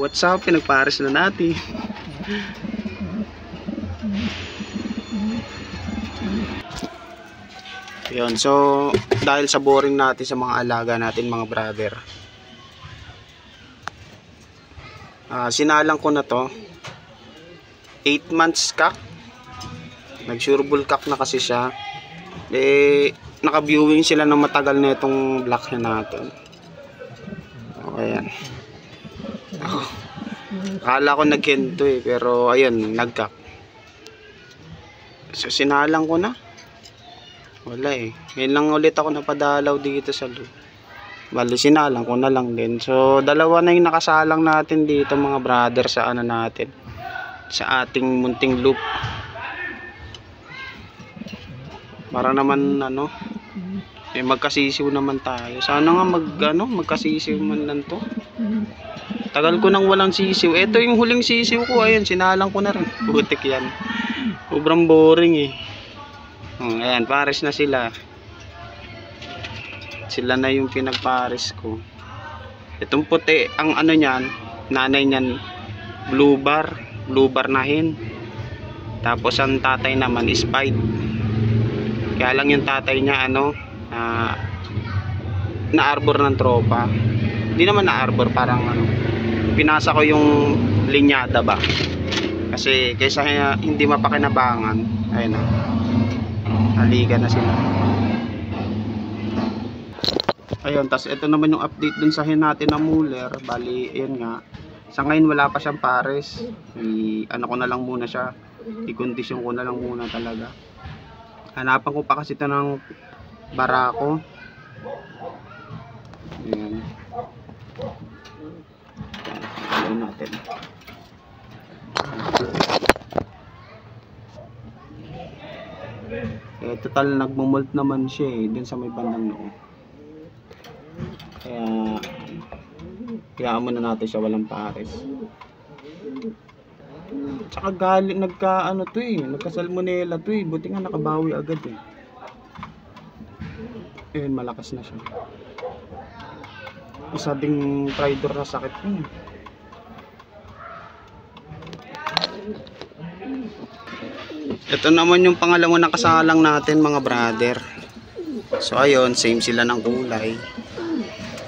What's up? Pinagpares na natin. Yun, so dahil sa boring natin sa mga alaga natin mga brother, sinalang ko na to 8 months kak. Nag-sureball kak na kasi siya. Naka-viewing sila ng matagal na itong black na natin. Ayan. Akala ko nag-hento pero ayun, nag-kak. So sinalang ko na. Wala ngayon lang ulit ako napadalaw dito sa loop. Bali sinalang ko na lang din. So dalawa na yung nakasalang natin dito mga brother sa ano natin, sa ating munting loop. Para naman magkasisiw naman tayo. Sana nga magkasisiw man lang to. Tagal ko nang walang sisiw. Ito yung huling sisiw ko. Ayun, sinalang ko na rin. Butik yan. Sobrang boring ayan, pares na sila. Sila na yung pinagpares ko. Itong puti, ang ano niyan, nanay niyan, blue bar na hen. Tapos ang tatay naman is pied. Kaya lang yung tatay niya na-arbor ng tropa. Hindi naman na-arbor, parang pinasa ko yung linyada ba. Kasi kaysa hindi mapakinabangan, ayun haliga na sila. Ayun, tas ito naman yung update dun sa hen natin na Muller. Bali, ayun nga. Sa ngayon wala pa siyang pares. Ko na lang muna siya. I-condition ko na lang muna talaga. Hanapan ko pa kasi ito ng barako. Ayan. Ayan natin. Total nagmumult naman siya dun sa may bandang noo. Kaya muna natin siya walang pares. Tsaka galing nagka-salmonella to buti nga nakabawi agad Ayun, malakas na siya. Isa ding tridor na sakit Ito naman yung pangalawang nakasalang natin mga brother. So ayun, same sila ng kulay,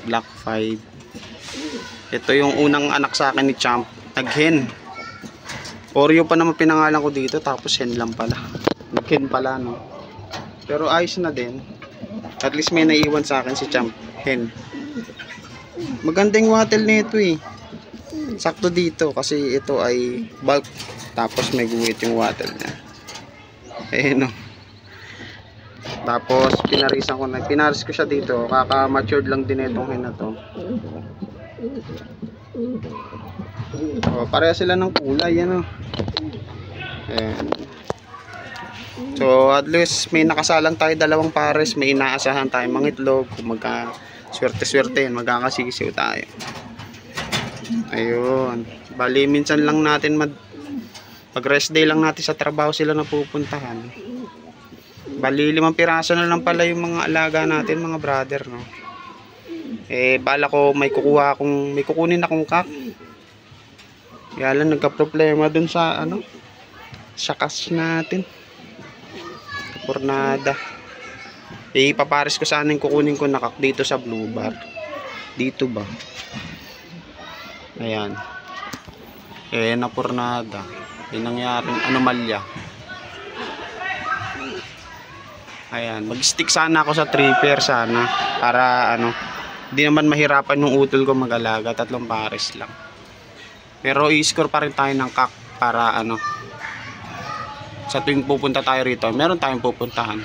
black 5. Ito yung unang anak sa akin ni Champ, nag-hen. Oreo pa naman pinangalan ko dito, tapos hen lang pala. Nag-hen pala pero ayos na din. At least may naiwan sa akin si Champ, hen. Magandang wattle nito sakto dito kasi ito ay bulk, tapos may guhit yung wattle niya. Tapos pinaris ko siya dito. Kaka-matured lang din itong hen na to. Pareha sila ng kulay Ayan. So at least may nakasalang tayo dalawang pares. May inaasahan tayo mga itlog. Kung swerte magkakasisiw tayo. Ayun. Bali minsan lang natin pag rest day lang natin sa trabaho sila napupuntahan. Bali 5 piraso na lang pala yung mga alaga natin mga brother bala ko may kukunin akong kak. Kaya lang nagka-problema dun sa sa cash natin. Pornada. Ipapares ko sana yung kukunin ko na kak dito sa blue bar. Dito ba? Ayan. Na pornada. Yung nangyaring anomalya. Ayan, mag-stick sana ako sa 3 pair sana para hindi naman mahirapan yung utol ko mag-alaga, 3 pares lang. Pero i-score pa rin tayo ng kak para sa tuwing pupunta tayo rito, meron tayong pupuntahan.